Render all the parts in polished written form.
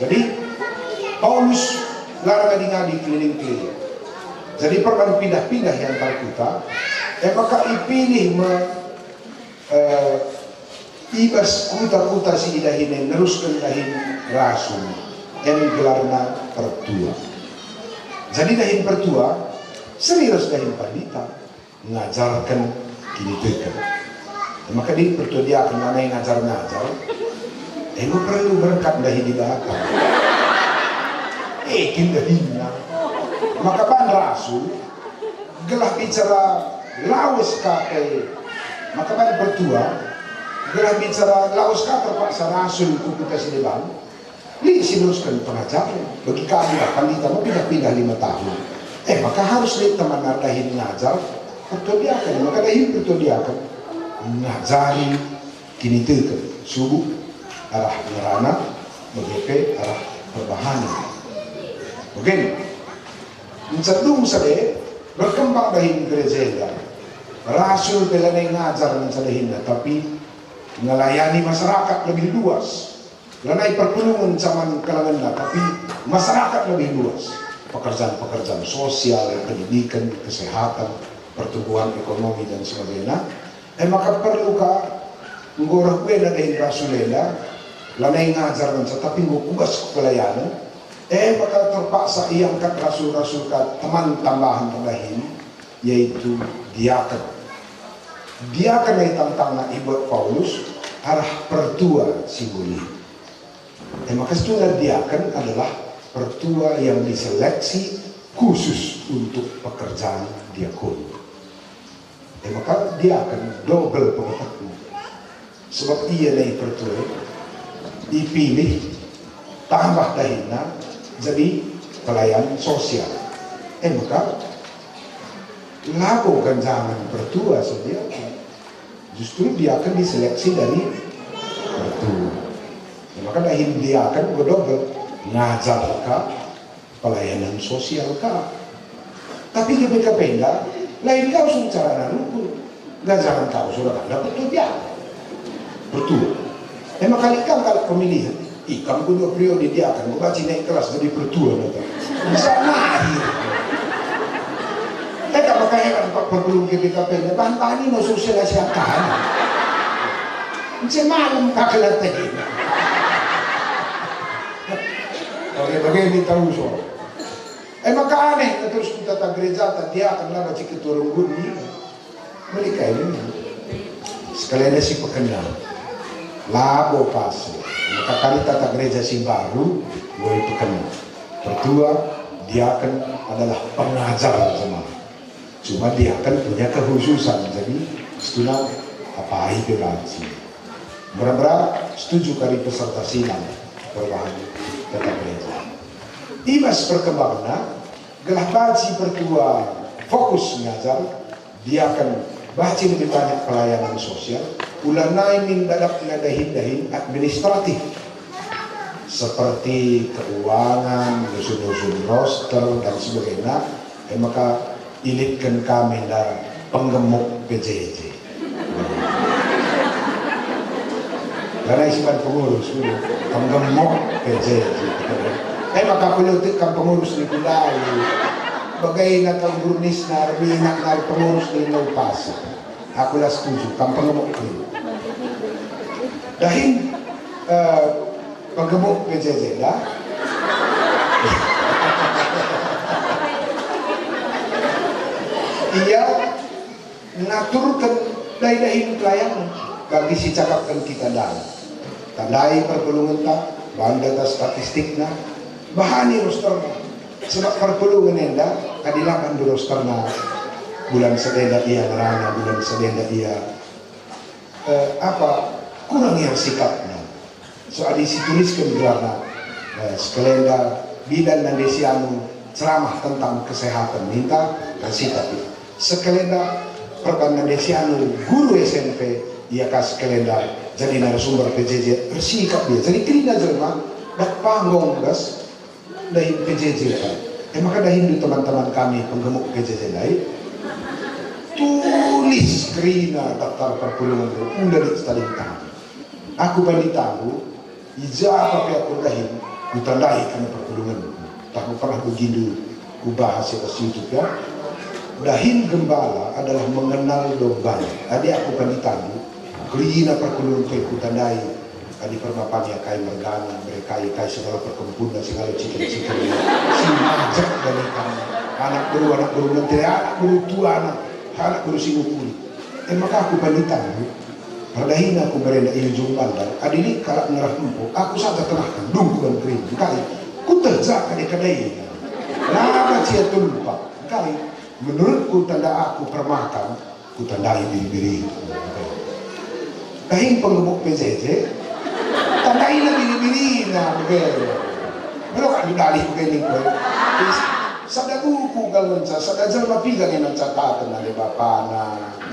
Jadi Paulus larang ngadi keliling-keliling. Jadi perban pindah-pindah yang kita, maka ipilih ibas kuta-kuta si idahin neruskan dahin rasul yang gelarna pertua. Jadi dahin pertua serius dahin pandita ngajarkan kini tekan. Maka di pertua dia akan mana yang ngajar-ngajar. Ego perlu berkat dahin di belakang. Dahinnya. Maka ban rasul gelah bicara lawas kakai. Maka ban pertua gelah bicara lawas ka terpaksa rasul kita sideban li sineruskan pengajaran bagi kami lah pandita mau pindah-pindah 5 tahun maka harus lihat teman dahin ngajar pertodiakan maka dahin pertodiakan ngajari kini tekan subuh arah ngerana begitu arah perbahanan oke mencedung sade berkembang dahin gereja rasul belanai ngajar mencadahinnya tapi melayani masyarakat lebih luas. Lanai perpulungan zaman kalangan tapi masyarakat lebih luas. Pekerjaan-pekerjaan sosial, pendidikan, kesehatan, pertumbuhan ekonomi dan sebagainya. Maka perlukah menggorah beda dari Rasulullah, lanai ngajar tapi ngukugas pelayanan. Maka terpaksa ia angkat rasul-rasul teman tambahan terakhir, yaitu diaken. Dia kena tantang ibu Paulus arah pertua simboli. Maka setengah diaken adalah pertua yang diseleksi khusus untuk pekerjaan diakon. Maka diaken double pengetahuan. Sebab ia naik pertua dipilih tambah dahina jadi pelayan sosial. Maka lakukan zaman pertua saja. Justru dia akan diseleksi dari pertua. Maka dahin dia akan berdobel ngajar kah, pelayanan sosial kah. Tapi di PKP lain kau sudah cara nalukul. Ngajaran kau sudah ada pertua dia. Pertua. Maka kali kalau pemilihan, kamu kedua periode dia akan membaca naik kelas jadi pertua. Bisa mahir. Maka heran Pak Perbelum GPKP bahan-bahan ini mau sosialisasikan semalam kakelatih oke bagaimana tahu soal maka aneh terus kita tak gereja dia akan lama cik keturun guni mereka ini sekalian si pekenal labo pasir maka kali tata gereja si baru boleh pekenal pertua dia akan adalah pengajar jemaat. Cuma dia akan punya kekhususan, jadi setelah apa itu lagi. Benar-benar setuju kali peserta silang perubahan tetap gereja. Ibas perkembangannya, gelah baci pertua fokus ngajar, dia akan baca lebih banyak pelayanan sosial, ulanai mendadak dahin administratif, seperti keuangan, dusun-dusun roster dan sebagainya. Maka ilitkan kami dan penggemuk PJJ. Karena isipan pengurus, penggemuk PJJ. Maka penyuntikkan pengurus di Kudai. Bagaimana kang burnis na arbinak na pengurus di Laupasa. Aku lah setuju, kang penggemuk ini. Dahin penggemuk PJJ lah. Ia mengaturkan dahin pelayanan bagi si cakapkan kita dalam tandai perpulungan tak bahan data statistiknya bahani rosterna sebab perpulungan enda kadilakan di rosterna bulan sedenda ia merana bulan sedenda ia kurang yang sikapnya soal isi tuliskan gelarna sekelenda bidan dan desianu ceramah tentang kesehatan minta kasih tapi sekelenda perkanan desianu guru SMP ia kasih kelenda jadi narasumber PJJ bersikap dia jadi kerina jelma dak panggung gas dari PJJ kan maka dah Hindu teman-teman kami penggemuk PJJ lain tulis kerina daftar perpulungan udah di tadi tahu aku balik tahu ija apa pihak dahin kutandai karena perpulungan tak pernah begitu kubahas ke situ ya. Dahin gembala adalah mengenal domba. Adi aku kan ditanggu kelina perpulungan ke kutandai adi permapannya kai mergana mereka kai segala perkempunan segala cita-cita si majak dari kami anak guru menteri anak guru tua anak guru singukuli maka aku kan ditanggu Padahin aku berenda iljung bandar, adili kalak ngerah empuk, aku saja tenahkan, dungkuan kering, kali, ku terjak kadai-kadai, lama cia tumpak, kali, menurutku tanda aku permakan, ku tandai biri-biri. Dahin pengebuk PJJ, tandai na biri-biri na, begitu. Belum kan dudalih begini, sada buku galon sa sada jalma pigang yang catatan na bapa na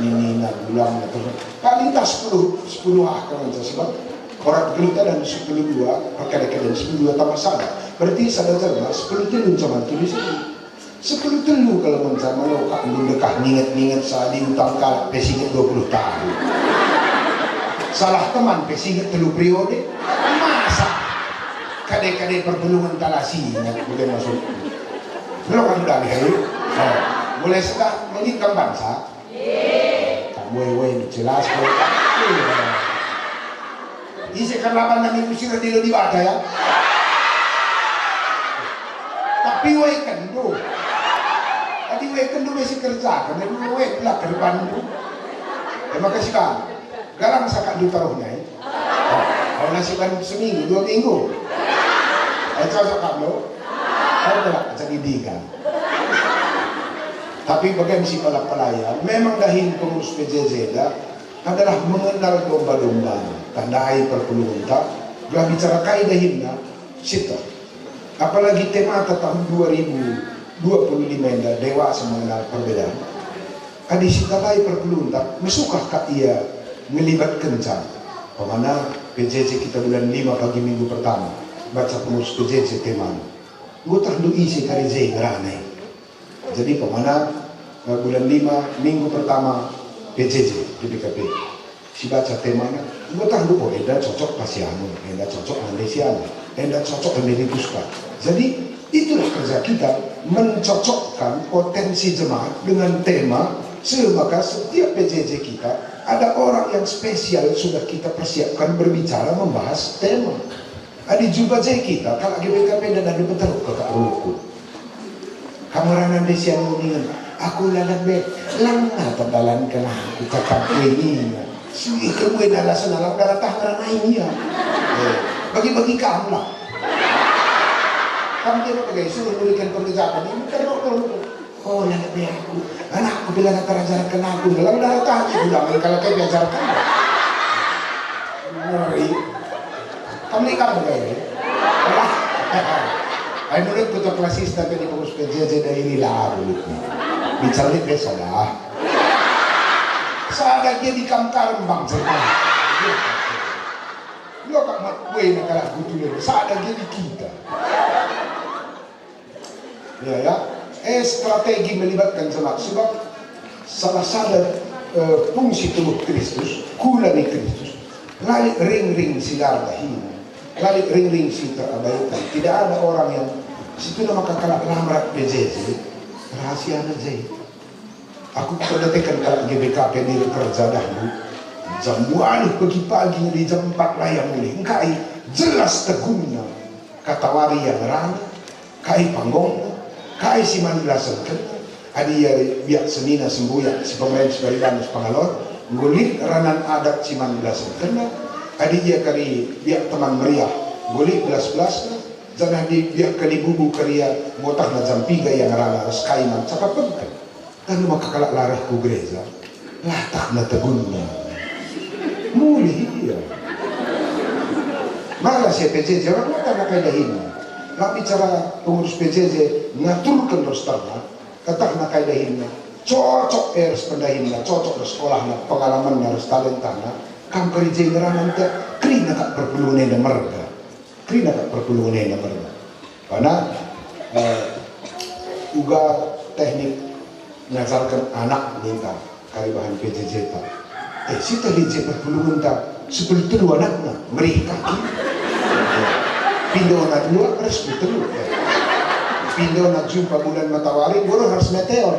nini na gulang na terus paling tak 10 akan sa sebab korat berita dan 10 dua perkara-kara 10 dua tambah sada berarti sada jalma 10 telun sama tulis 10 telu kalau menca mau kak dekah ninget sa di utang kalak pesinget 20 tahun salah teman pesinget telu periode masa kadai-kadai perpelungan talasi ingat bukan masuk belum kan udah lihat mulai sudah menginginkan bangsa kamu jelas isi kan 8 minggu sih di ada ya tapi kan tuh tadi kan tuh masih kerja kan itu lah ke depan itu terima kasih kan galang sakat ditaruhnya kalau nasi kan seminggu 2 minggu cocok kamu adalah jadi tapi bagaimana si pelayan memang dahin pengurus PJJ adalah mengenal domba-domba tandai perpulungan tak gak bicara kai dahinnya sita apalagi tema tahun 2025 yang dewasa mengenal perbedaan adi sita lai perpulungan tak mesukah kak ia melibatkan can pemana PJJ kita bulan 5 pagi minggu pertama baca pengurus PJJ tema gue terdu isi kari zai ngerane jadi pemana bulan 5 minggu pertama PJJ di BKP si baca temanya gue terdu oh enda cocok pasianu enda cocok mandesiana enda cocok emerituskan jadi itulah kerja kita mencocokkan potensi jemaat dengan tema maka setiap PJJ kita ada orang yang spesial sudah kita persiapkan berbicara membahas tema. Adi jumpa saya kita, kalau GBKP dan ada betul ke Kak Ruku. Kameranan desi yang nguningan, aku lalat be, langah terdalan kena aku kakak ini. Sui kemudian alasan alam darah taharan ini ya. Bagi-bagi kamu lah. Kamu dia pakai suruh berikan pekerjaan ini, terus. Oh lalat be aku, anakku bilang ajar kena aku, dalam darah taharan, udah kalau kayak biajarkan. Ngeri. Kamu ni kamu kaya ay menurut kuto klasista tadi pengurus PJJ dari lalu bicara ni salah sada dia di Kamkarembang lo kak makwe na kalah gutulin sada dia di kita ya strategi melibatkan jemaat sebab salah satu fungsi tubuh Kristus kula ni Kristus lali ring-ring silar dahin lali ring-ring si terabaikan tidak ada orang yang situ nama kakak lamrat PJJ rahasia aja aku terdetekan kalau GBKP di kerja dahulu jam 2 pagi-pagi di jam 4 layang ini engkai jelas tegungnya kata wari yang rana kai panggong kai si mandilasan kan adi ya biak senina sembuya si pemain sebagai danus pangalor ngulit ranan adat si mandilasan kena adi dia kali biak teman meriah gulik belas-belas jangan di biak kali bubu karya ngotah na jampiga yang rana raskaiman cakap pegkan kan maka kalak larah ku gereja latah na tegunnya mulih dia malah si PJJ orang mana nak kaidahin nak bicara pengurus PJJ ngaturkan rostana katah nak kaidahin cocok ers pendahinna cocok ke sekolahna pengalaman harus talentana kam kerja ngeranan teh krina kak perpuluhan dan merga krina kak perpuluhan dan merga karena uga teknik ngajarkan anak minta kali bahan PJJ tak si PJJ perpuluhan tak sebelum itu dua anaknya mereka Pindo na dua, resmi terus. Pindo na jumpa bulan matahari, baru harus meteor.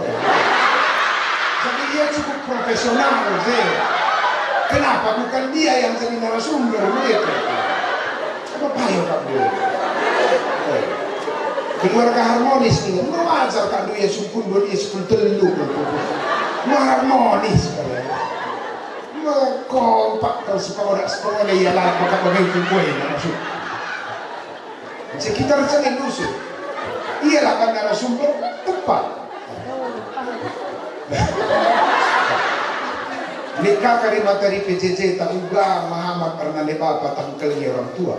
Jadi dia cukup profesional, kenapa bukan dia yang jadi narasumber begitu? Apa payo Kak Dua? Keluarga harmonis nih, mau ajar Kak Dua sukun dua dia sepuluh telu, mau harmonis kalian, mau kompak kalau sekolah dia lah pakai begitu kue narasumber. Sekitar saya lusuh, iyalah kan narasumber tepat. Lika kari materi PJJ tak uga Muhammad pernah lepa patang kali orang tua.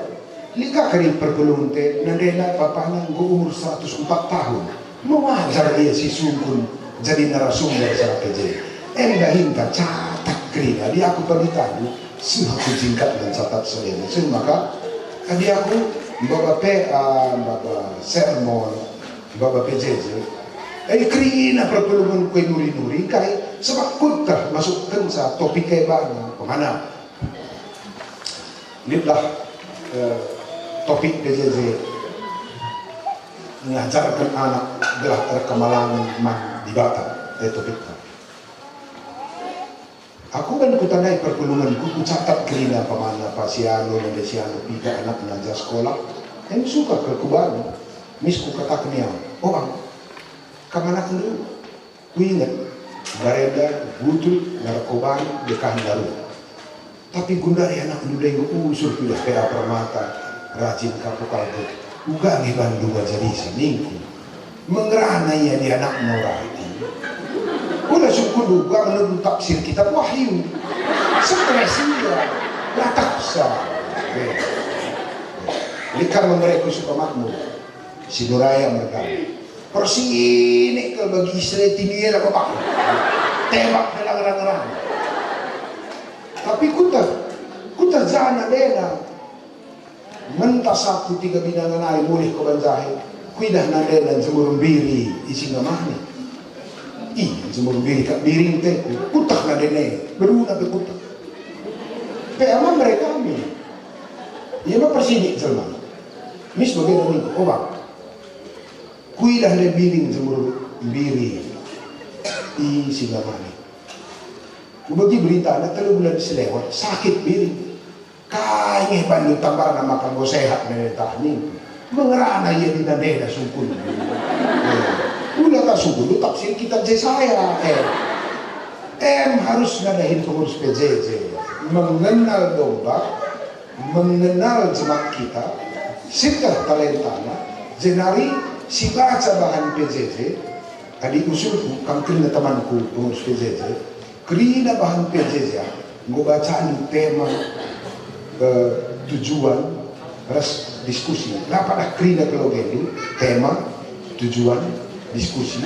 Lika kari pergelunte nandela papanya gue umur 104 tahun. Mewajar dia si sungkun jadi narasumber sa PJJ. Dahinta catat kerina dia aku panitadu suhaku jingkat dan catat selena. So maka kadi aku baba sermon baba PJJ. Kerina perpuluhan kue nuri-nuri kaya sebab kutar masukkan sa topik kaya banyak pemana inilah topik PJJ mengajarkan anak gelah terkemalangan di Batam topik aku kan kutanai perpuluhan ku catat kerina pemana pasiano dan desiano tiga anak mengajar sekolah yang suka ke kubano misku kata keniau orang kamana dulu, ku ingat bareda, butul, narkoban, dekahan daru. Tapi gundari anak muda yang usur pilih pera permata, rajin kapu kalbu, uga ngi Bandung jadi seminggu. Mengerana ya di anak norati. Udah suku duga menurut tafsir kitab wahyu. Stres dia, lataksa. Likar memberiku suka makmur, si Nuraya mereka. Persini kalau bagi istri tinggi lah bapak tembak dalam tapi kuta jana dena mentas aku 3 binangan air mulih ko banjahe kuidah na dena jemur biri isi ngamahni jemur biri kak biring teh kutak na dene beruna ke kutak pe ama mereka ambil iya mah persini jelma mis bagaimana nih obak kuidah le biling jemur biri di Singamani. Bagi berita anak 3 bulan selewat sakit biring. Kayaknya Bandung tambar nama kamu sehat menetah nih. Mengerana ia di dadena sukun. Udah tak sukun itu tafsir kitab Yesaya. Harus ngadain pengurus PJJ mengenal domba, mengenal jemaat kita, sikap talentana, jenari si baca bahan PJJ adik usulku kamkin temanku pengurus PJJ kerina bahan PJJ gue bacaan tema tujuan res diskusi lah pada kerina kalau gini tema tujuan diskusi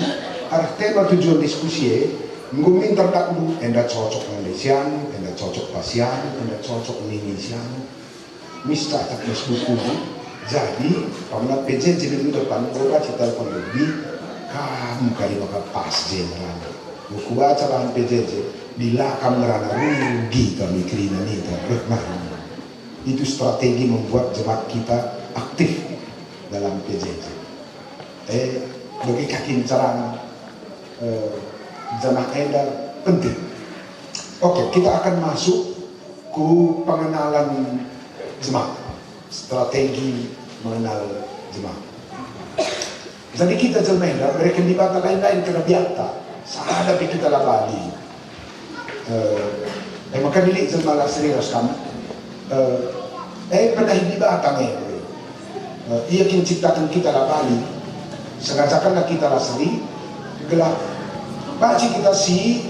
arah tema tujuan diskusi gue minta tak lu enda cocok Malaysian enda cocok Pasian enda cocok Indonesian mista tak mesbuku jadi, pamanat PJJ minggu depan, gue baca telepon lebih, kamu kali bakal pas jenderal. Gue baca bahan PJJ, bila kamu merana rugi kami kerina nih, itu strategi membuat jemaat kita aktif dalam PJJ. Bagi kaki cara jamaah edar penting. Oke, kita akan masuk ke pengenalan jemaat, strategi mengenal jemaah. Jadi kita jelmenda, mereka di bata lain-lain kena biata. Sahadapi kita lah Bali. Maka dilik jelma lah serius kan. Pernah di bata ia kini ciptakan kita lah Bali. Sengajakanlah kita lah seri. Gelap. Baca kita si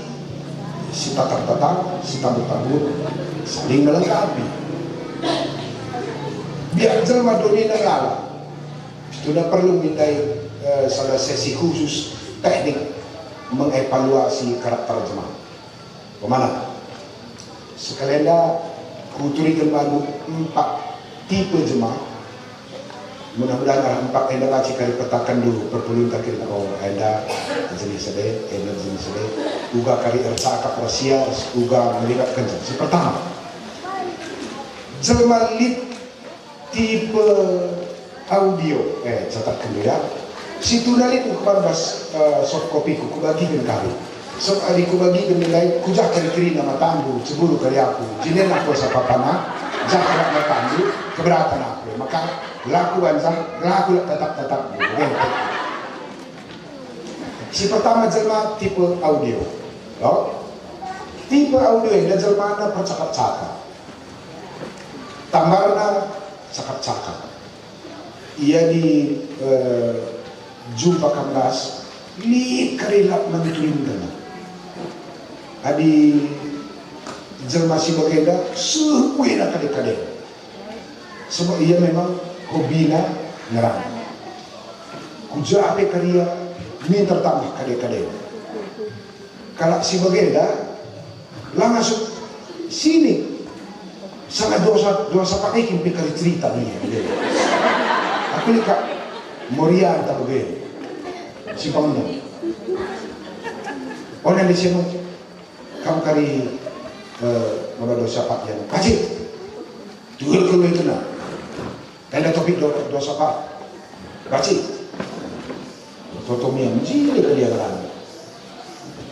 tatar-tatar, si tabur-tabur, saling melengkapi. Biar jelma dunia negara sudah perlu mintai salah sesi khusus teknik mengevaluasi karakter jemaah. Kemana? Sekalian kuturikan baru 4 tipe jemaah. Mudah-mudahan 4 anda baca kali petakan dulu perpuluhan takir anda jenis sedih, anda jenis sedih. Uga kali ercakap rahasia, uga melibatkan jenis. Pertama, jelma tipe audio, catatkan dulu ya. Situ nalit ku barbas soft copy ku bagikan kali. So ari ku bagikan nilai ku jak kiri nama tandu ceburu kali aku. Jinen aku sa papana, jak na tandu keberatan aku. Maka laku tetap. Si pertama jelma tipe audio. Loh? Tipe audio ini jelma na percakap-cakap. Tambarna cakap-cakap. Ia di jumpa kamdas, li karilap manituin dana. Adi jelma si bagenda, sukuin na kade-kade. Sebab ia memang hobina ngerang. Kuja ape karya, min tertambah kade-kade. Kalau si bagenda, langsung sini. Sangat dosa pakai kimpi kali cerita nih. Aku lihat Moria tak begini. Si pangnya. Orang di sini kamu kari mana dosa pak yang pasti. Jual kalau itu nak. Tanda topik dosa pak. Pasti. Totomi yang jadi kerja orang.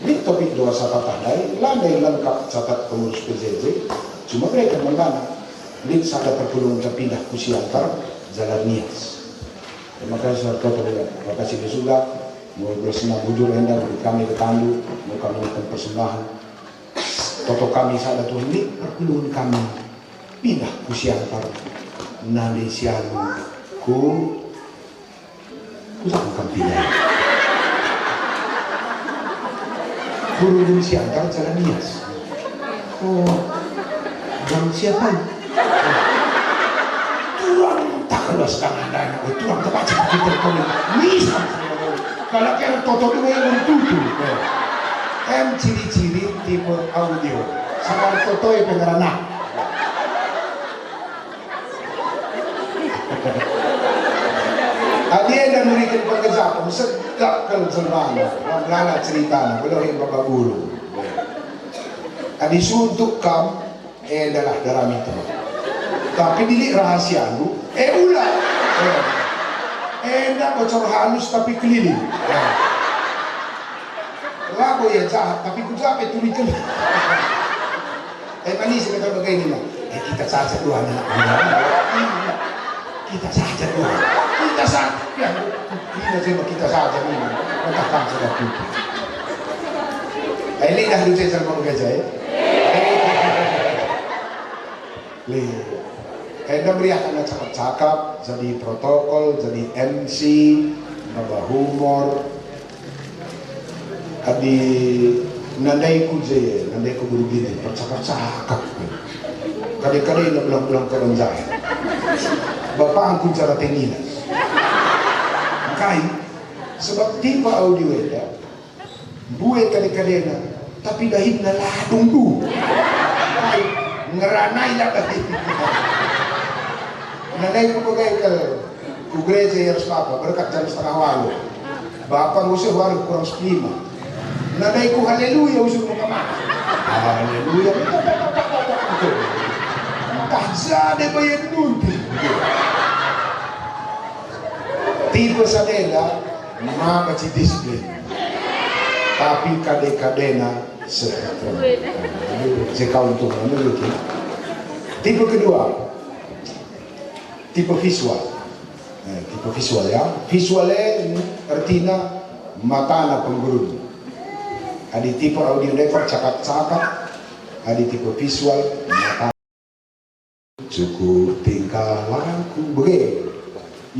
Ini topik dosa pak landai lengkap catat pengurus PJJ. Cuma mereka mana ini sada perpuluhan terpindah kusiantar jalan Nias. Terima kasih saudara terima kasih sudah mau bersenang bujur hendak beri kami ketandu mau kami akan persembahan. Toto kami sada Tuhan ini perpuluhan kami pindah kusiantar nali sialu ku bukan pindah. Kurun siantar jalan Nias. Oh. Yang siapa? Tuang tak keluas tangan tuang terbaca kita komen. Misal kalau kira toto dua yang tutu. Ciri-ciri tipe audio. Sama toto yang pengerana. Adia dan memberikan pekerjaan sedap kelezemana. Lala cerita, belum yang bapak guru. Adi suntuk kam. Adalah dalam itu. Tapi dilik rahasia lu, ulah. Enggak bocor halus tapi keliling. Lagu ya jahat tapi ku jahat itu dikeliling. Manis kita begini lah. Kita saja dua anak. Kita saja dua. Kita saja. Ya, kita saja ni. Katakan sudah kita. Ini dah lucu sama gajah ya. Enda beriakan cakap-cakap, jadi protokol, jadi MC, nambah humor. Adi nandai ku guru gini, percakap-cakap. Kadang-kadang nak belang-belang kerenjah. Bapak aku cara tenginas. Kai, sebab tipe audio itu, buat kadang-kadang, tapi dahim na ladung tu. Ngeranai lah tadi. Nanday ko bagay ke gereja harus apa berkat jam 7:30. Bapak ngusir waru kurang 5. Nanday ko haleluya usir mo kemana? Haleluya. Tak jadi bayar nunti. Tipe sadela mama ci disiplin. Tapi kade-kadena Sekau untuk memiliki. Tipe kedua, tipe visual. Tipe visual ya. Visualnya artinya mata na pengguru. Ada tipe audio level cakap-cakap. Ada tipe visual mata. Cukup tingkah laku begini.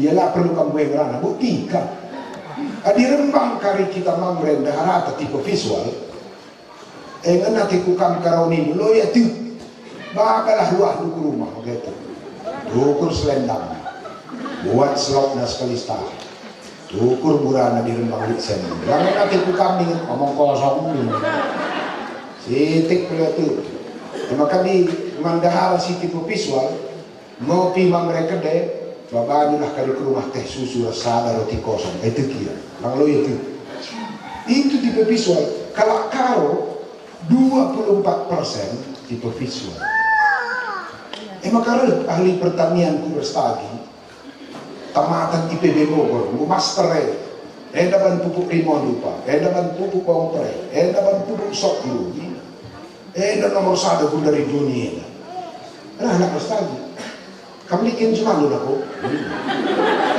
Ialah perlu kamu yang rana buktikan. Ada rembang kari kita mamren daharata tipe visual. Nanti kukam karoni lo ya tu, bakalah luah lu ke rumah begitu. Ukur selendang, buat slot nas kalista, ukur burana di rembang liksen. Jangan nanti kukam dengan omong kosong ni. Sitik pula tu. Maka di mandahara si tipe visual, ngopi mang mereka deh, babajulah kali ke rumah teh susu rasa roti kosong. Itu kira, bang lo itu. Itu tipe visual. Kalau karo 24% tipe visual. Maka ahli pertanian ku berstagi tamatan IPB Bogor, master edaban pupuk rimon lupa, edaban pupuk bawang pre, edaban pupuk sok lu, nomor 1 pun dari dunia. Nah, anak lagi, kamu bikin cuma lu aku,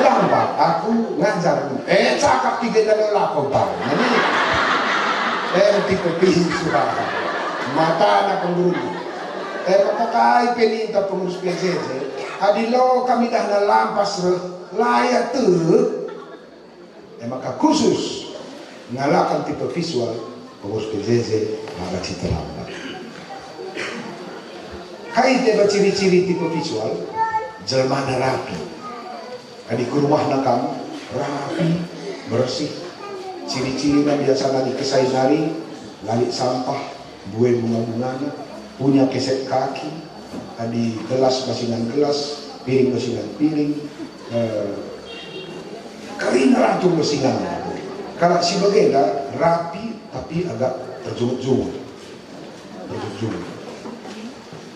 lambat aku ngajar, cakap 3 dalam lakon tahu, tipe suara, mata anak pengguru, makakai peninta pengurus PJJ, adilo kami dah nalampas layak tuh. Maka khusus ngalakan tipe visual pengurus PJJ maka cita lambat. Kai tiba ciri-ciri tipe visual jelmana rapi. Adi ke rumah nakam rapi, bersih. Ciri-ciri na biasa nali kesai nari, lalik sampah, buai bunga-bunganya, punya kesek kaki, adi gelas basingan gelas, piring basingan piring, karina rancung besingan. Kalau si bagenda rapi tapi agak terjungut-jungut.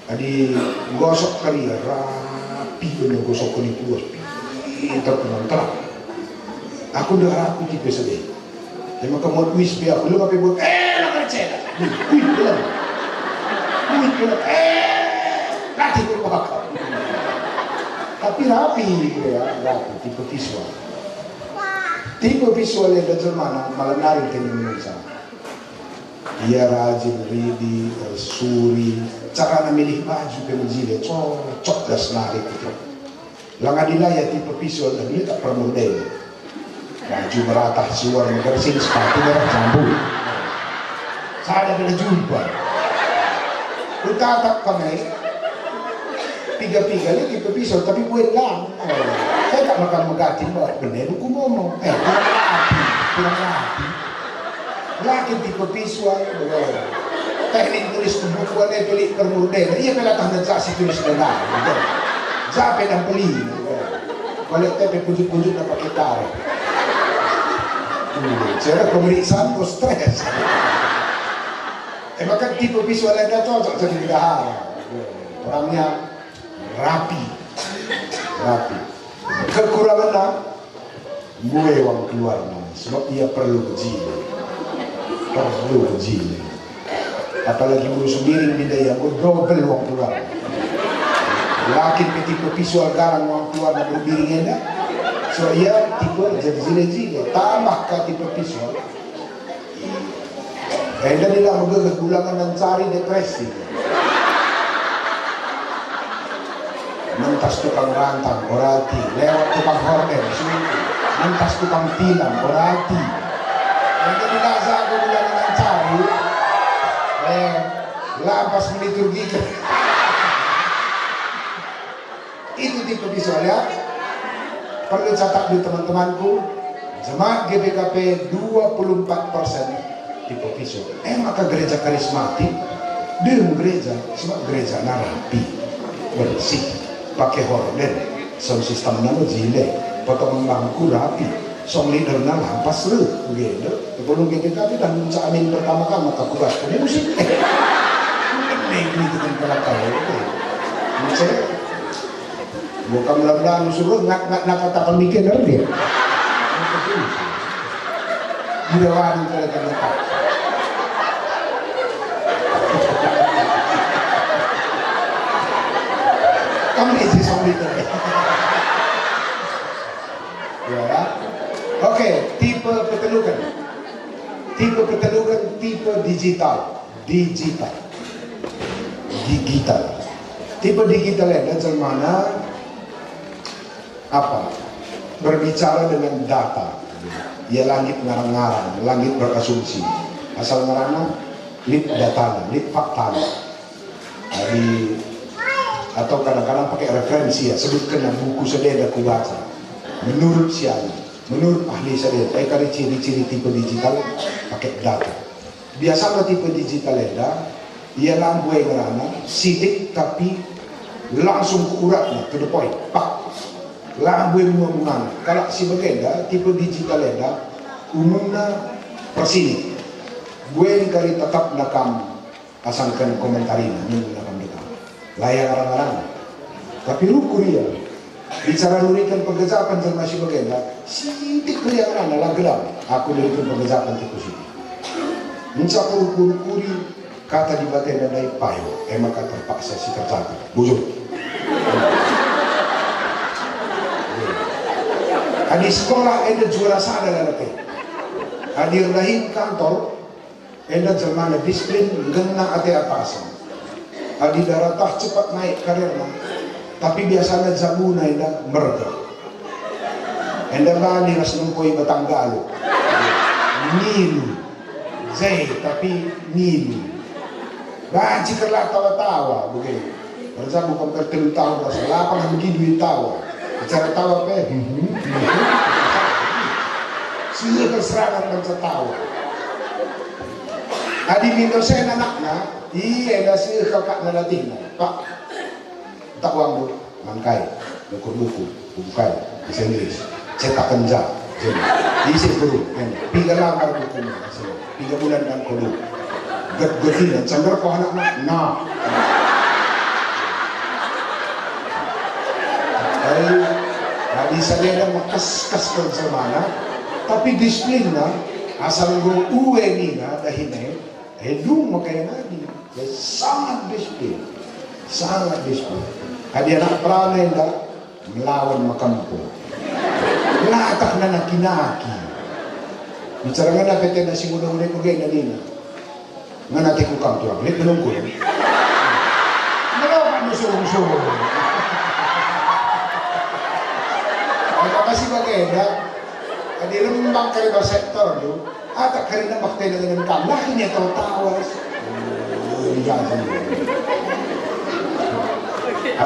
Adi gosok kali rapi punya gosok kali puas. Pintar penonton. Aku udah rapi tipe sedih. Jadi maka mau kuis biar aku lu apa buat lo kerja. Kuis bilang. Latih berbakar. Tapi rapi ya, rapi tipe visual. Tipe visual yang Jerman malah narik ke Indonesia. Dia rajin, ready, suri, cara memilih baju penjile, cocok dan senarik itu. Langadila ya tipe visual dan dia tak pernah model. Baju meratah, siwar, bersin, sepatu merah jambu. Saya ada jumpa. Utatap kami, tiga-tiga ini tipe visual, tapi buat lang. Saya tak makan mengganti bawa bener, aku ngomong, kurang rapi. Lagi tipe visual, teknik tulis kebukuannya pilih permodel, iya pelatah dan saksi tulis dengar, sampai dan beli, balik tepe pujuk-pujuk dan pakai tarik. Cara pemeriksaan kok stres. Maka tipe visual yang cocok jadi bidahara. Orangnya rapi. Kekurangannya gue uang keluar sebab dia perlu jile. Apalagi ngurus miring di daya gue double uang keluar. Lakin tipe visual garang uang keluar dan berbiringnya. So ia tipe jadi jile tambah ke tipe visual. Dan dia menggegulakan dan cari depresi. Mentas tukang rantang, orati, lewat tukang horden, mentas tukang tilam, orati. Dan jadi rasa aku bilang dengan cari, lapas meliturgi. Itu tipe visualnya. Perlu catat di teman-temanku, jemaat GBKP 24% tipe visual. Maka gereja karismatik, dia gereja, sebab gereja rapi, bersih. Pakai horden, sound system nama jile, potong bangku rapi, song leader na lampas begitu. Sebelum GBKP dan amin pertama kali maka kuras punya musik. Ini dengan kelakar itu. Musik, bukan benar-benar suruh nak katakan mikir dari dia. Dilawan kelakar. Kamu isi sombong itu. Ya. Oke, tipe petelukan. Tipe digital. Tipe digital ada mana apa? Berbicara dengan data. Ya langit ngarang-ngarang, langit berasumsi. Asal ngarang lip data, lip fakta. Dari atau kadang-kadang pakai referensi ya, sebutkan buku sedih aku baca menurut siapa, menurut ahli sedih, kali ciri-ciri tipe digital pakai data. Biasanya tipe digital ada ia lambu yang rana sidik tapi langsung ke uratnya, to the point, pak lambu yang mengunang. Kalau si bagenda tipe digital ada umumnya persini gue yang kali tetap nakam asangkan komentarin nakam layar orang-orang, tapi rukur ya Bicara nurikan penggezapan sama si bagenda, sitik kalian ana lagelam. Aku nurikan penggezapan tiku sini. Minca kuri kata di batai dan naik payo, maka terpaksa si terjadi. Bujur. Di sekolah ada juara sana lalaki. Hadir lahir kantor, ada zaman disiplin gena ate atasan. Adi daratah cepat naik karirnya, tapi biasanya zabuna ida merga. Enda bani ras numpoi batanggalo. Nilu. Zai tapi nilu. Baci kerla tawa-tawa begini. Berzabu kompet 3 tahun rasa lapang begini duit tawa. Bicara tawa pe. Sudah terserangan baca tawa. Adi minta saya anaknya, iya dah sih kakak nalatin. Pak, tak uang bu, mangkai, buku bukai, bahasa Inggris, cetak kenja, jadi isi guru, tiga lamar bukunya, 3 bulan kan kodo, get-getin, canggar kau anak nah. Di sana makas-kas kerjamana, tapi disiplinnya asal go uwe nina dahine, edung makanya nadi, sangat disiplin, sangat disiplin. Hadi anak pranenda melawan makampo, latak na nakinaki. Bicara nga na pete na simunong ko gaya na nina, nga natin ko kam tuwag, lit nung ko. Malawan mo surong-surong. Kasi bagenda, di lembang kari ba sektor do, ata kari na maktay na dengan kam, laki niya tawas.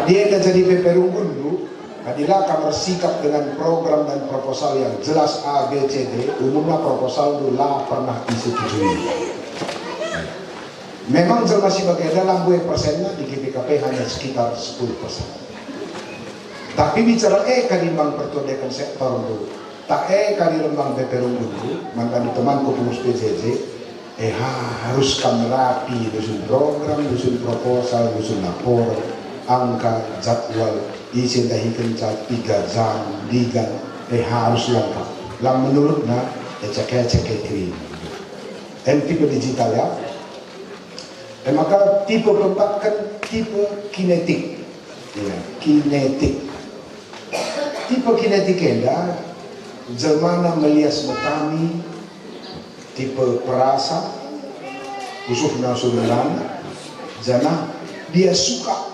Dia jadi peperunggun do, adilah kamar sikap dengan program dan proposal yang jelas A, B, C, D, umumnya proposal do lah pernah disetujui. Memang masih bagenda lambu persennya di GPKP hanya sekitar 10%. Tapi bicara kalimbang pertodekan sektor dulu, tak kali lembang beperung dulu, mantan temanku pengurus PJJ, harus kami rapi, dusun program, dusun proposal, dusun lapor, angka, jadwal, isi dahi kencat, 3 jam, digan, harus lengkap. Lang menurutnya, cek kiri. Tipe digital ya. Maka tipe keempat kan tipe kinetik, ya, kinetik. Tipe kinetik enda, zamana melias matami, tipe perasa, khususnya saudara, jana dia suka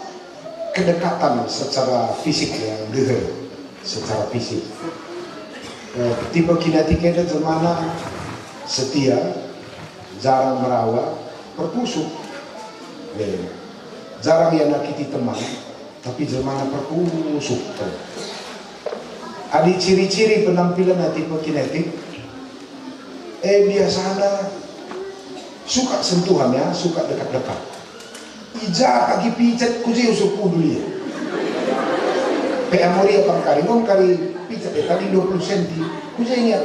kedekatan secara fisik yang geger, secara fisik. Tipe kinetik enda zamana setia, jarang merawat, perpusuk, jarang yang nakiti teman, tapi zamana perpusuk. Ada ciri-ciri penampilan tipe kinetik. Biasanya suka sentuhan ya, suka dekat-dekat. Ija kaki picat kuji usuk dulu ya. Amori apa kali ngom kali picat tadi 20 cm. Kuji ingat.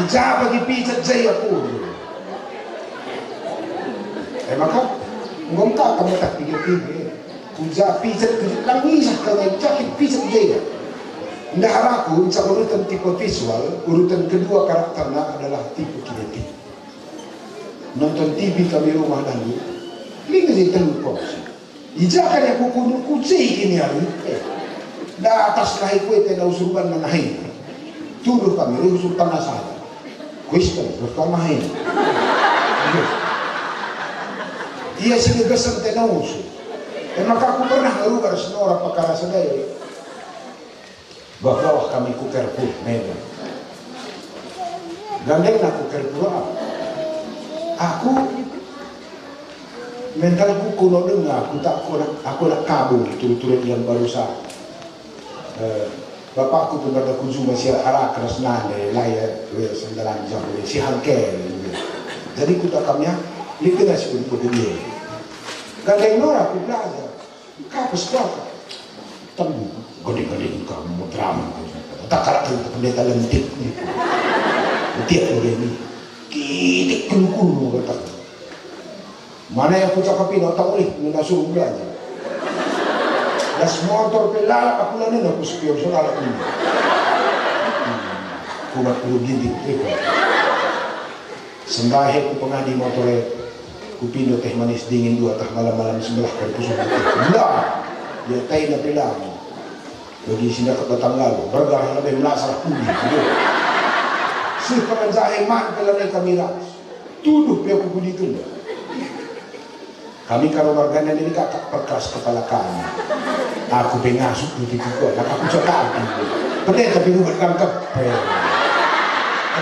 Ija kaki picat jaya dulu. Maka ngom tak kamu tak pikir-pikir. Kuja picat lang isah kalau cakit picat dia. Ndak haraku sa urutan tipe visual, urutan kedua karakternya adalah tipe kinetik. Nonton TV kami rumah dulu, lihat di teluk. Ija kan aku kudu kucing ini hari. Da atas lahir kue tena usuban manahin. Turun kami usur panasan. Kuis kan berkamahin. Ia sih gegesan tena usur. Maka aku pernah ngerugar senora perkara sedaya. Bawah kami ku Carrefour Medan. Gandeng aku Carrefour apa? Aku mentalku kuno dengar, aku nak kabur turut-turut yang baru sah. Bapakku pun ada kunjung masih arah keras nane, layar, sendalan jam, si hangkel. Jadi ku tak kamnya, lihat nasi untuk dia. Gandeng nora aku belajar. Kapes kuaka temu gede-gede kamu drama tak kalah itu pendeta lentik lentik udah ini kitik kulu kata mana yang aku cakapin tak boleh minta suruh belajar Das motor pelala aku lang na kuspiyo so lalak ni. Kumat puluh ginting eko. Sembahe ku pengadi motore kupindo teh manis dingin dua tah malam-malam sebelah kan kusuk. Lah, dia tay na pelang. Bagi sini ke Batanggal, bergah lebih melasar kuli. Si pengenjahe man pelanai kami ras. Tuduh dia aku kuli itu. Kami kalau warganya ini kakak perkas kepala kami. Aku pengasuk di titik nak aku cakap. Pedih tapi lu berkangkep.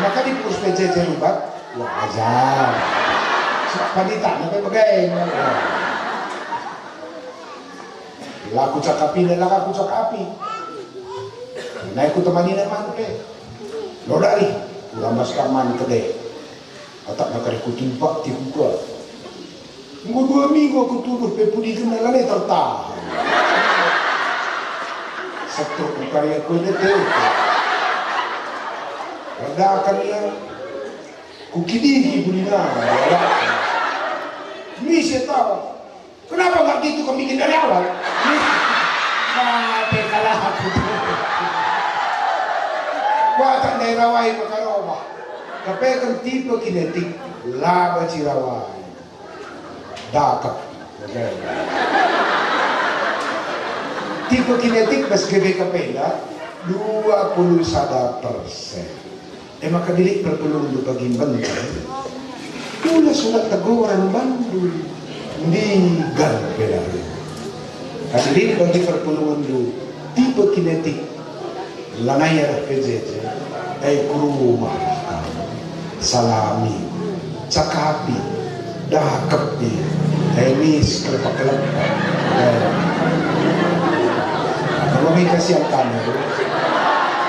Maka di kursus PJJ rubat, wajar. Siapa ditanya bagaimana? Laku cakapi dan laku cakapi. Naik ku temani naman ke. Lo dari, ulang maskar man kedai. Atak nak kari ku timpak tiba. Minggu 2 minggu aku tuduh pepudi kenalan tertahan. Satu karya ku ini teh. Ada akan yang kukidihi bunina. Misi tahu. Kenapa nggak gitu kau bikin dari awal? Nah, kalah aku. Kuatan daerah wai makaroma. Tapi kan tipe kinetik laba cirawai. Dakap. Tipe kinetik bas gede kapela 21%. Maka dilik perpulung do paging bantay. Mula sulat teguran bandul. Hindi gan pela. Kadilik bagi perpulungan do tipe kinetik lanayar PJJ ay kuruma salami cakapi dakapi ay mis kelepak-kelepak kalau may kasi ang kamero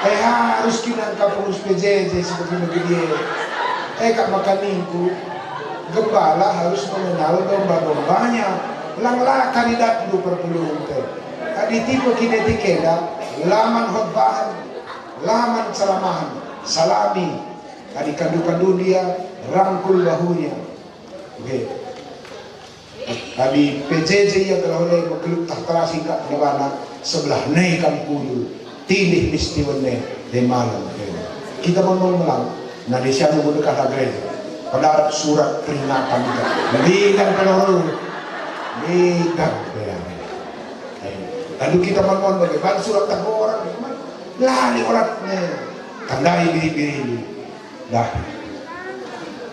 ay harus kinangka purus PJJ seperti begini kak makaninku gembala harus mengenal domba-dombanya langlah kandidat dulu perpuluhan di tipe kinetikeda laman khutbahan, laman salamahan, salami, kadi kandu-kandu dia, rangkul bahunya. Okay. Kadi PJJ yang kalau oleh makluk tahtarasi kat nabana sebelah naik kampulu, tilih listiwane de malam. Kita menolong na di siya nunggu dekat gereja. Pada surat peringatan kita, ligan peluru, ligan peluru. Lalu kita mohon bagaimana surat teguran lari orangnya tandai biri-biri dah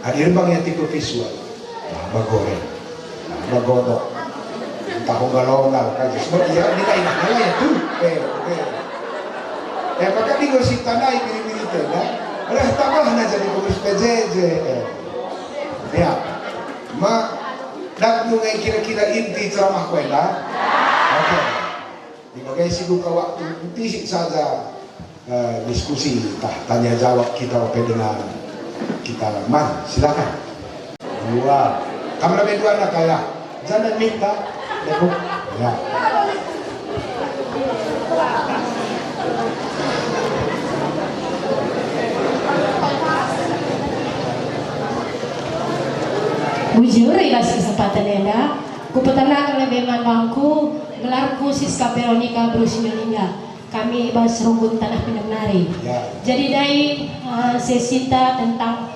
hadir bang yang tipe visual bagoreng bagodok tahu galongal kaji sebab dia nilai ya tuh maka di gosip tandai biri-biri itu udah tambah na jadi pengurus PJJ ya ma dak nungay kira-kira inti ceramah kuenda oke. Dibagai sibuka waktu tisik saja diskusi tanya jawab kita dengan kita man silakan dua kamu lebih dua nak kaya jangan minta deko ya bujur ibas kesempatan enda kupetana lebih manwangku gelar khusus Veronica Brusmelinda kami ibas rukun tanah Pinang-Nari ya. Jadi dari sesita tentang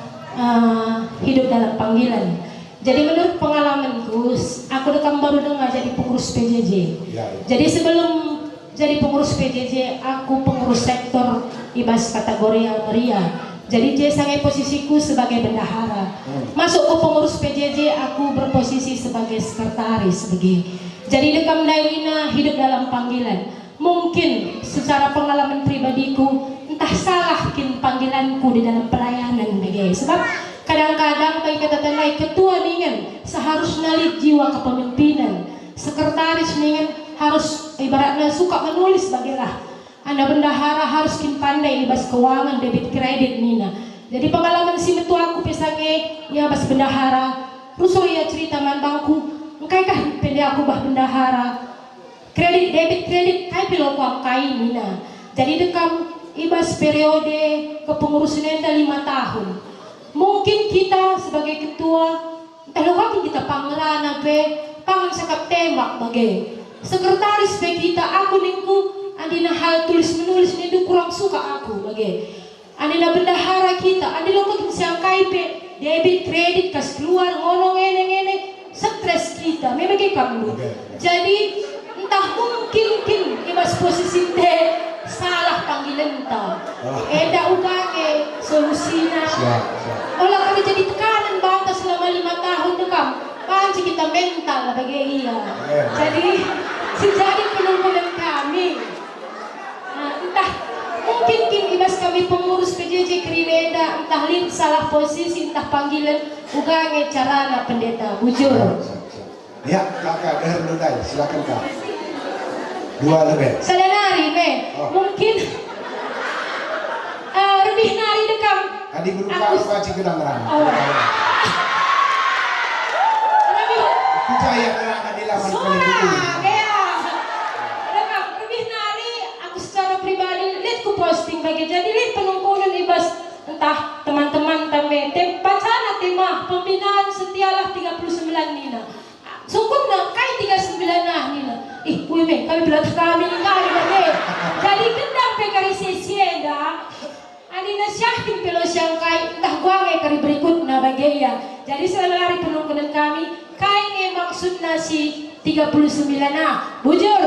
hidup dalam panggilan. Jadi menurut pengalamanku aku dekam baru dengar jadi pengurus PJJ ya. Jadi sebelum jadi pengurus PJJ aku pengurus sektor ibas kategori Almeria. Jadi dia sangat posisiku sebagai bendahara. Masuk ke pengurus PJJ aku berposisi sebagai sekretaris begini. Jadi dekam daina hidup dalam panggilan. Mungkin secara pengalaman pribadiku entah salah kin panggilanku di dalam pelayanan bagi. Sebab kadang-kadang bagi kata tandai ketua ningen seharusnya lihat jiwa kepemimpinan. Sekretaris ningen harus ibaratnya suka menulis bagilah. Anda bendahara harus kin pandai ibas keuangan debit kredit nina. Jadi pengalaman si metua aku pesange ya bas bendahara. Rusuh ya cerita mandangku. Engkai kah pendek aku bah bendahara kredit debit kredit kai pilo ku kai nina. Jadi dekam ibas periode kepengurusan enda 5 tahun. Mungkin kita sebagai ketua entah lagi kita pangeran apa pangan sakap tembak bagai sekretaris bagi kita aku ningku andina hal tulis menulis itu kurang suka aku bagi andina bendahara kita andina kok siang KIP debit kredit kas keluar ngono ngene stres kita memang kamu jadi entah mungkin ibas posisi salah panggilan ta eda ugange solusina olah kami jadi tekanan bangsa selama 5 tahun dekam panci kita mental bagi iya jadi sejadi penunggulan kami entah mungkin ibas kami pengurus PJJ Kribeda entah salah posisi entah panggilan ugange carana pendeta bujur ya kakak dahar nudai silakan kak 2 lebih sadanari mungkin lebih nari dekam adik guru kau baca kenang-kenang percaya kerana di laman kali itu dekam lebih nari aku secara pribadi lihat ku posting bagi jadi lihat penungkulan ibas entah teman-teman tame pacana tema pembinaan setialah 39 nina sungguh nak kai 39 nah nina wih kami bilang kami kali bagi jadi kendang pekari sesienda anina syahkin pelo syangkai entah gua kari berikutnya bagi ya jadi selari penungkulan kami kai maksudnya si 39 nah bujur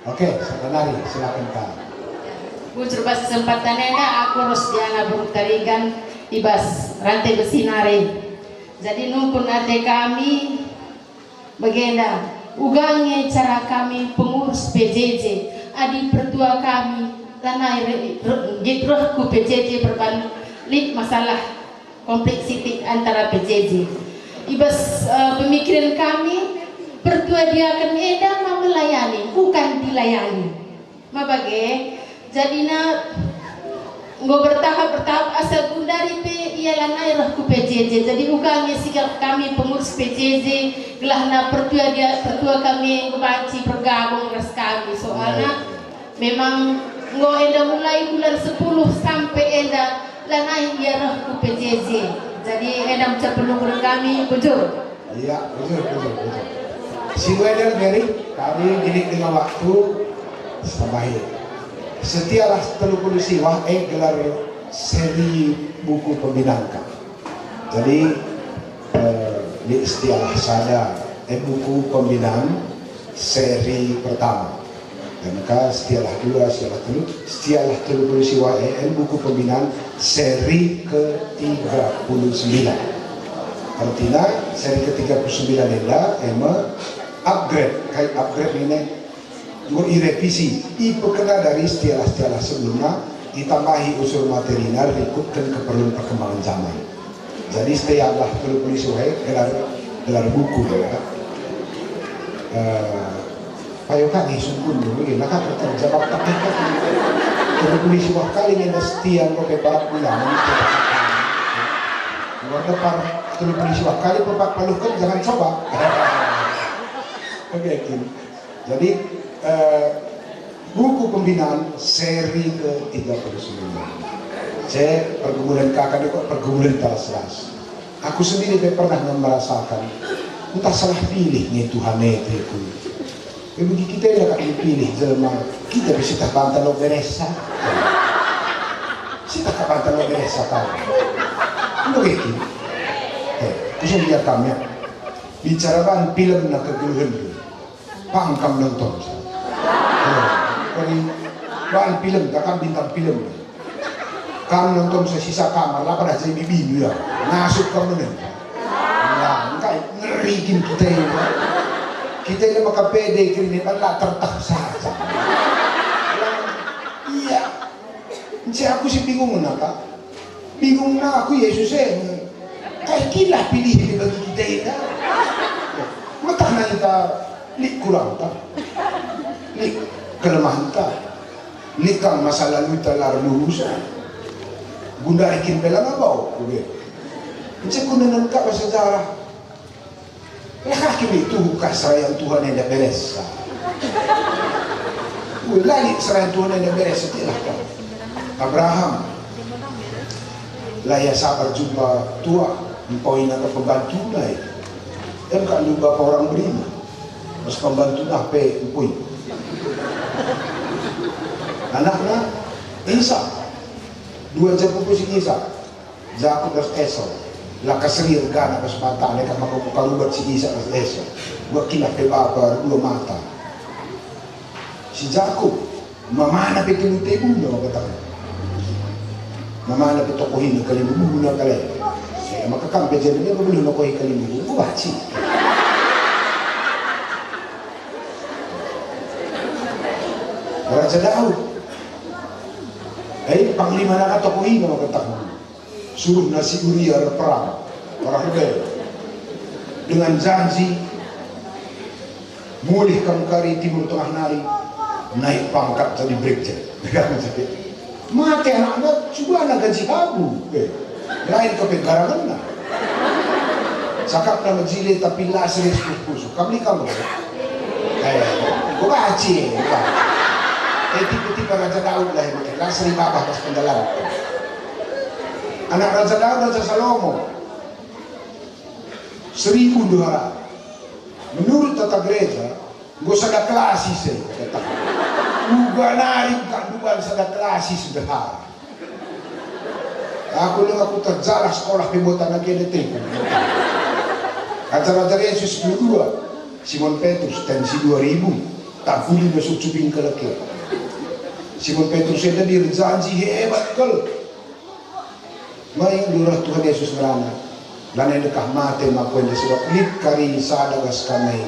oke sebenarnya silakan kak bujur pas kesempatannya aku Rosdiana Burutarigan ibas rantai besinare jadi nukun ate kami bagenda ugangnya cara kami pengurus PJJ adik pertua kami tanah jitrohku PJJ berbalik masalah kompleksiti antara PJJ ibas pemikiran kami pertua dia akan edang melayani bukan dilayani mabage jadinya nggak bertahap asal gundari pe ialah naik ku PJJ jadi ugangnya sikap kami pengurus PJJ gelahna pertua kami ngebanci bergabung ras kami soalnya memang nggak enda mulai bulan 10 sampai enda lanai dia ku PJJ jadi enda mencepelung kami bujur iya bujur si Weder Mary kami didik dengan waktu sampai setialah 30 siwah gelar seri buku pembinaan kami. Jadi di setialah saya buku pembinaan seri pertama dan setialah 2 setialah 30 siwah buku pembinaan seri ke-39 artinya seri ke-39 ini upgrade ini direvisi kena dari istilah-istilah sebelumnya ditambahi unsur material ikutkan keperluan perkembangan zaman jadi setiaplah tulis gelar buku ya payokan sungguh dulu ya nak kerja bakal tulis sebuah kali yang setia kau barat bulan luar depan tulis sebuah kali pepak palukan jangan coba oke jadi buku pembinaan seri ke-39 saya pergumulan kakak itu pergumulan teras aku sendiri pernah merasakan entah salah pilih nih Tuhan itu bagi kita yang akan dipilih jelma kita bisa tak bantal lo beresa kita tak bantal lo beresa kan begitu kusum dia kami bicara ban film nak kegeluhan pangkam nonton kali bahan film, takkan bintang film. Kamu nonton sisa kamar, lah pada jadi bibi ya, ngasuk kamu nih. Ya, enggak ngerikin kita ini. Kita ini maka pede kini lah tertak saja. Iya, aku sih bingung kenapa? Bingung aku Yesusnya kayak gila pilih bagi kita ini. Matanya kita kurang tak? Kelemahan tak likang masa lalu telah lurus bunda ikin bela ngabau macam kunanan ka sejarah kaki itu kasrayan Tuhan yang beres lagi serayan Tuhan yang beres setiap Abraham layak sabar jumpa tua empoin atau pembantu lain dan kan lupa orang beriman Pas pembantu pe empui. Anaknya Isa. 2 jam pupus Isa. Jacob das Esau. Lakas rir gana pas mata mereka makalubat si Isa das Esau. Buat kinak pe bapa 2 mata. Si Jacob mamana pe timu-timu na katakan. Mamana pe tokohin kalimu na kalian. Makakampi dyan niya, babulong ako ay kalimutan. Buwachi. Raja Daud. Ay, panglima na katokohin na magkatakbo. Suruh na si Uriah perang. Para rebel. Dengan janji, mulih kang kari timur tengah nari, naik pangkat jadi brigjen. Mati anak-anak, coba anak gaji kamu. Lain ke pegarangan na. Sakap na majili tapi lasris puso. Kamli kamu. Kubaci. Tiba-tiba Raja Daud lah yang lasri babah pas pendalam. Anak Raja Daud, Raja Salomo 1.200. Menurut tata gereja, gak ada klasis. Uga narik kanduan sada klasis berhara. Aku terjalah sekolah pembuatan lagi ada tempo. Acara Yesus kedua, Simon Petrus tensi 2000, tak boleh besok cubing ke laki. Simon Petrus itu dirjanji hebat kal. Mari lurah Tuhan Yesus merana. Lana dekah mate makuin sebab lip kari sadagas kami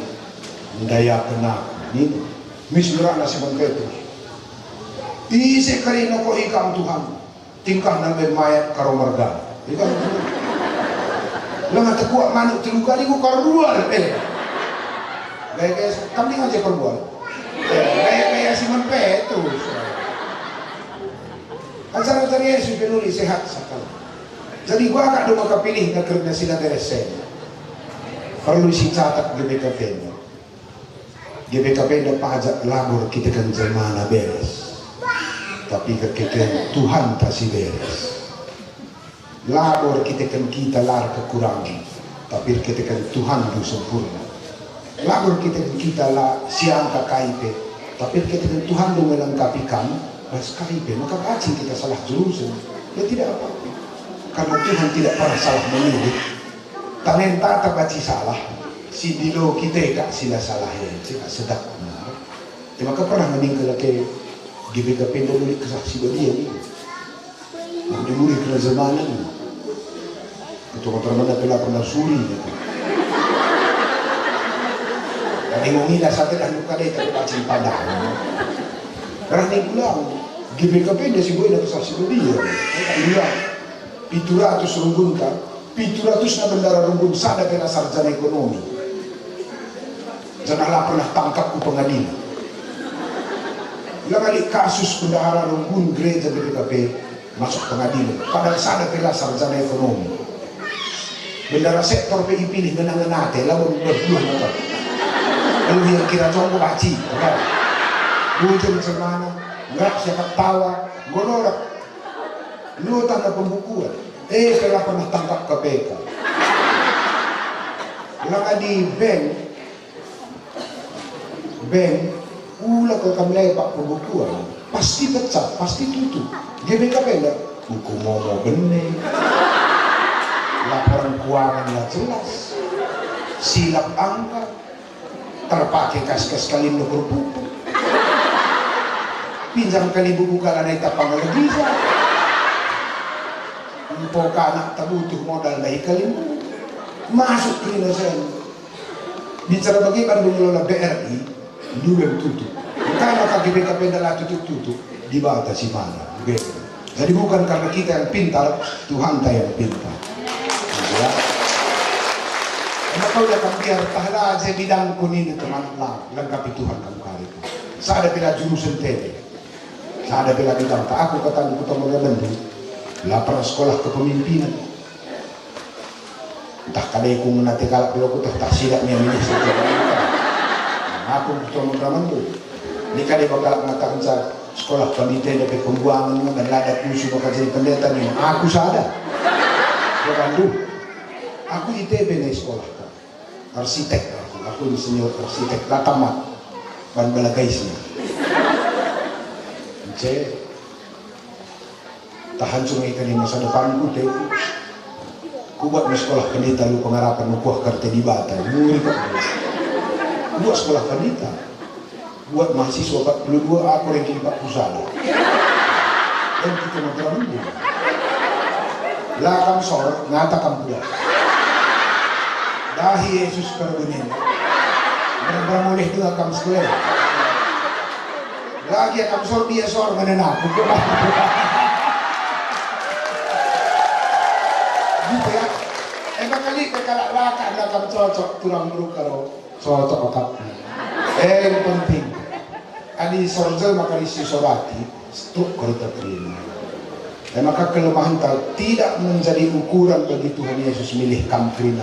daya kena. Ini mismerana Simon Petrus. Isi kari noko ikam Tuhan. Tingkah nabi mayat karo marga. Ikan lengan tekuak manuk 3 kali ku karuan. Gaya kami aja perbuan. Gaya Simon Petrus. Acara Yesus penulis sehat sekali. Jadi gua akan dong pilih kerja sila deresen. Perlu si catat GBKP. GBKP dah pajak labor kita kan zemana beres. Tapi kita Tuhan tak si beres. Labor kita lar kekurangan, tapi kita kan Tuhan itu sempurna. Labor kita lah siang KIP, tapi kita kan Tuhan itu melengkapi kami pas KIP. Maka kacing kita salah jurusan, ya tidak apa-apa. Karena Tuhan tidak pernah salah memilih. Talenta tak baci salah, si dilo kita kak sila salah ya, cakap sedap. Maka pernah meninggal ke GBKP dulu kesaksi dia ni. Dulu kena zamanan. Ketua mana telah pernah suri. Jadi ngomonglah satu dah luka dia tak pacing padang. Karena ni pulang GBKP dia si boy dah kesaksi dia. Tak bilang 700 rumbun kan, 700 na bendara rumbun sada kena sarjana ekonomi. Janganlah pernah tangkap ke pengadilan. Kali kasus bendahara rumbun gereja GBKP masuk pengadilan. Padahal sana pela sarjana ekonomi. Bendara sektor PI pilih menang-menate lawan berdua motor. Lalu yang kira contoh baci. Muncul semana, nggak siapa tawa, gonorak. Lu tanda pembukuan. Telah pernah tangkap KPK. Lama di bank. Ulah kalau kamu lepak pembukuan, pasti pecat, pasti tutup. GBKP enggak, buku momo benih, laporan keuangan nggak jelas, silap angka, terpakai kas-kas kali nukur pupuk, pinjam kali buku kalah naik tapang lagi, empok anak tak butuh modal naik kali masuk ke inosen. Bicara bagaimana mengelola BRI. Dulu yang tutup. Karena GBKP adalah tutup-tutup dibatasi mana. Begitu. Jadi bukan karena kita yang pintar, Tuhan tak yang pintar. Ya. Maka udah kan biar tahla aja bidang kuning teman lah, lengkapi Tuhan kamu kali. Saya ada bila jurusan tele, saya ada bila bidang. Tak aku kata aku tahu mengendu, lapar sekolah kepemimpinan. Entah kadai ku menati kalak kalau aku tak silapnya minis. Aku bertemu teman tu. Ni kali bakal mengatakan saya sekolah pendidikan dari pembuangan dan ladat musuh bakal jadi pendeta ni. Aku sadar. Bukan tu. Aku ITB ni sekolah. Arsitek aku. Aku insinyur arsitek latamat ban balagaisnya. Cek tahan sungai kali masa depanku deh. Ku buat sekolah pendeta lu pengharapan mukuah karte di Bata. Buat sekolah pendeta. Buat mahasiswa 42 aku ranking 41. Dan kita mau minggu. Lah kam sor ngata kam budak. Dahi Yesus kerdunin. Benar-benar boleh juga kam sekolah. Lagi kam sor dia sor menena. Gitu ya. Emang kali kalau laka ada kam cocok turang buru kalau cocok otak. Yang penting. Adi sorzel maka isi sorati stuk korita terima. Dan maka kelemahan tidak menjadi ukuran bagi Tuhan Yesus milih kamkrina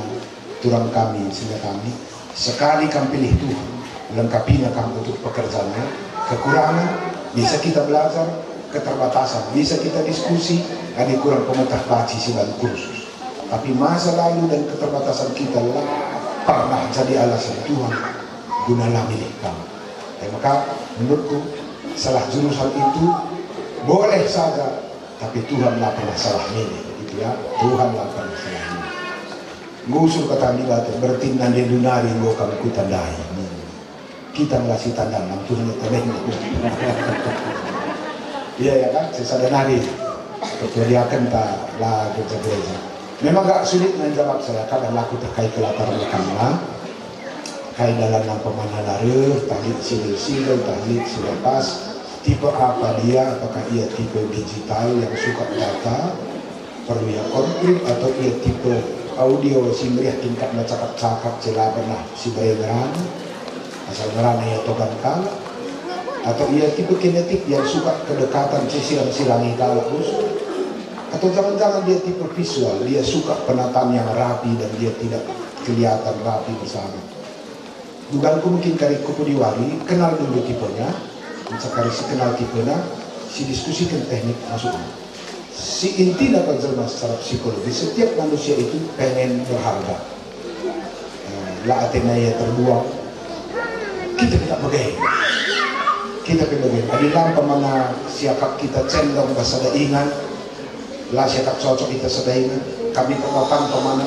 turang kami sehingga kami sekali kami pilih Tuhan lengkapinya kami untuk pekerjaannya. Kekurangan bisa kita belajar, keterbatasan bisa kita diskusi, ada kurang pemetah baci sidang kursus. Tapi masa lalu dan keterbatasan kita lah pernah jadi alasan Tuhan gunalah milih kami. Dan maka menurutku salah jurusan itu boleh saja, tapi Tuhan lah pernah salah milih, gitu ya. Tuhan lah pernah salah milih. Ngusur kata dia bertindan di dunari ngokam ku tandai. Kita ngasih tanda nam Tuhan tandai. Iya ya kan, sesadanari. Kemudian tak lah gereja. Memang gak sulit menjawab saya karena laku terkait ke latar belakangnya. Kait dalam pemana larut, tahlit sil-sil, tahlit silepas. Tipe apa dia, apakah ia tipe digital yang suka data, perlu yang konkret, atau ia tipe audio si meriah tingkat cakap-cakap celah pernah si bayaran, asal merana ia tokan kala, atau ia tipe kinetik yang suka kedekatan silang-silangi kala khusus, atau jangan-jangan dia tipe visual, dia suka penataan yang rapi dan dia tidak kelihatan rapi bersama. Dugaanku mungkin kali kupu diwali, kenal dulu tipenya. Sekali si kenal tipenya, si diskusikan teknik masuknya. Si inti dapat jelma secara psikologi, setiap manusia itu pengen berharga. La atenaya terbuang, kita tidak bagain. Kita bagain. Adilah pemana siakap kita cendong bahasa daingan, lah siakap cocok kita sedaingan. Kami terpapan pemana,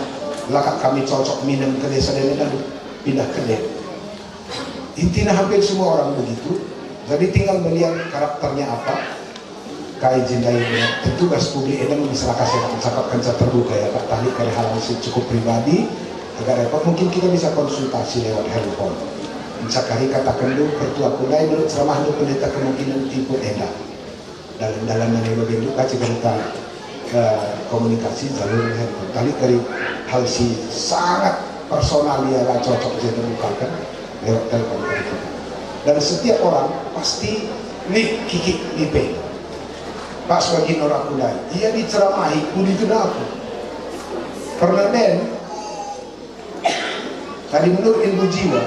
lah kami cocok minum ke desa dan pindah ke desa. Intinya hampir semua orang begitu. Jadi tinggal melihat karakternya apa. Kai jindai tugas publik ini misalnya kasih cakapkan terbuka ya Pak Tahlik dari hal yang cukup pribadi agak repot, mungkin kita bisa konsultasi lewat handphone. Misalkan katakan dulu pertua kulai menurut ceramah itu pendeta kemungkinan tipe enak dalam yang bagian itu kasih kita komunikasi jalur handphone. Tahlik dari hal si sangat personal ya cocok jadi terbukakan lewat telepon kita. Dan setiap orang pasti nih kiki nipe. Pas bagi orang kulai, ia diceramahi, kudi kenapa? Pernah den, tadi menurut ilmu jiwa,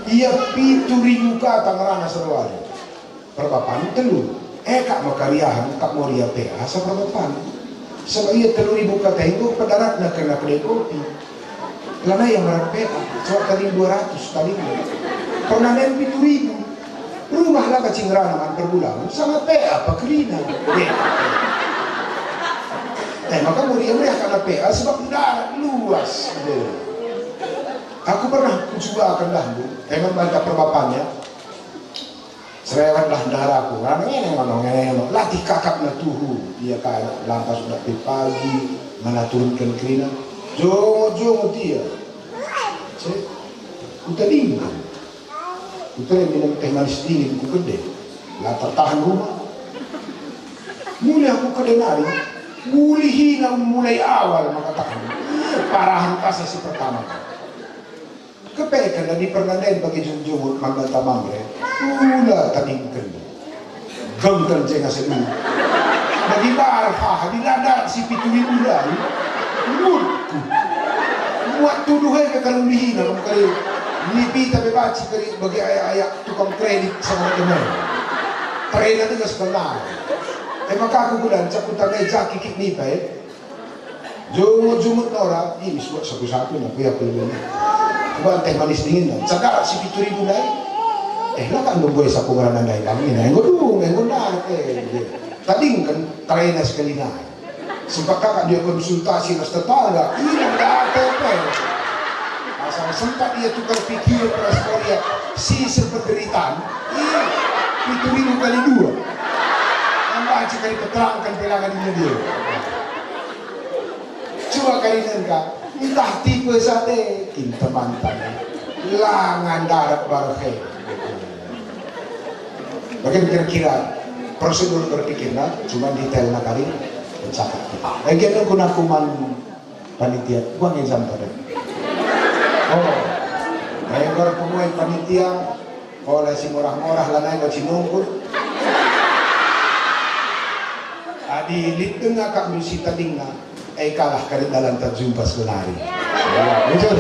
ia 7.000 kata ngerana serwali. Perpapan telu, kak makariahan, kak moria PA, seperpapan. Sebab ia 3.000 kata itu pedarat nak kena kedai kopi. Lana yang merah PA, soal tadi 200 kali ini. Pernah den 7.000. Rumah lah kacing ranaman per bulan sama PA apa kelina. Maka mulia karena PA sebab darat luas. Aku pernah coba akan dahulu, emang bantah perbapannya. Serewat lah darahku, ngomong latih kakak na tuhu. Dia kayak lantas sudah pagi, mana turunkan kelina. Jongo dia. Udah dingin. Itu yang minum teh manis dingin ku gede, lah tertahan rumah. Mulai aku kedenari, mulihina mulai awal mengatakan parahan pasnya si pertama. Kepekan dan dipernandain bagi jumjumut manggata mamre, ula taningkan, gengkan jenga seni. Bagi barha, dilada si pituli ulai, mulku, muat tuduhnya ke kalulihina kali. Nipi tapi baca bagi ayat-ayat tukang kredit sama teman. Trader itu sebenar. Maka aku bilang cakutan meja kikik nipai. Jumut-jumut orang ini buat satu-satu nak biar pelbagai. Bukan teh manis dingin dong. Sekarang si 7.000 naik. Lah kan dong gue sa kungaranan naik kami. Nenggo naik. Tadi kan trainer sekali naik. Sempat kakak dia konsultasi nas tetangga. Ini nggak ATP. Asal sempat dia tukar pikiran prastoria si sependeritaan. Ini 7.000 kali 2. Tambah sekali keterangkan pelangan ini dia. Coba kali nengka. Entah tipe sate kita mantan langan darat barhe. Bagaimana kira-kira prosedur berpikirnya cuma detail nak kali mencatat. Bagian aku nakuman panitia buang exam tadi. Oh, baik orang pemain panitia oleh si murah-murah lah naik si nungkur. Adi liteng akak misi tadingna. Kalah kari dalam terjumpa sebenarnya. Ya, betul.